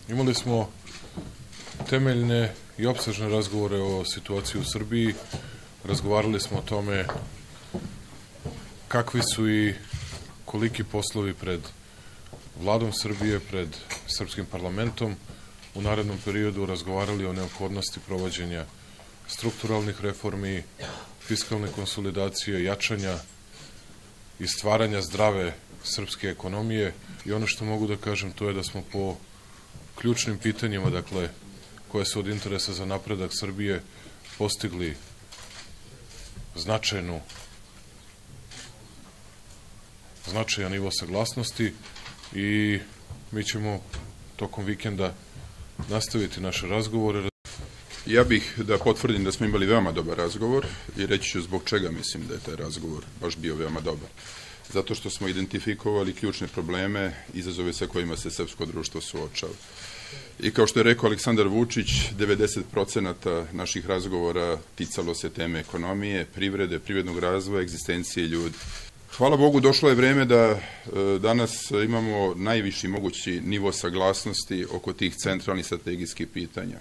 Imali smo temeljne i opsežne razgovore o situaciji u Srbiji. Razgovarali smo o tome kakvi su i koliki poslovi pred Vladom Srbije, pred srpskim parlamentom. U narednom periodu razgovarali o neophodnosti provođenja strukturalnih reformi, fiskalne konsolidacije, jačanja i stvaranja zdrave srpske ekonomije. I ono što mogu da kažem, to je da smo po ključnim pitanjima, dakle, koje su od interesa za napredak Srbije, postigli značajan nivo saglasnosti i mi ćemo tokom vikenda nastaviti naše razgovore. Ja bih da potvrdim da smo imali veoma dobar razgovor i reći ću zbog čega mislim da je taj razgovor baš bio veoma dobar. Zato što smo identifikovali ključne probleme, izazove sa kojima se srpsko društvo suočava. I kao što je rekao Aleksandar Vučić, 90% naših razgovora ticalo se teme ekonomije, privrede, privrednog razvoja, egzistencije ljudi. Hvala Bogu, došlo je vreme da danas imamo najviši mogući nivo saglasnosti oko tih centralnih strategijskih pitanja.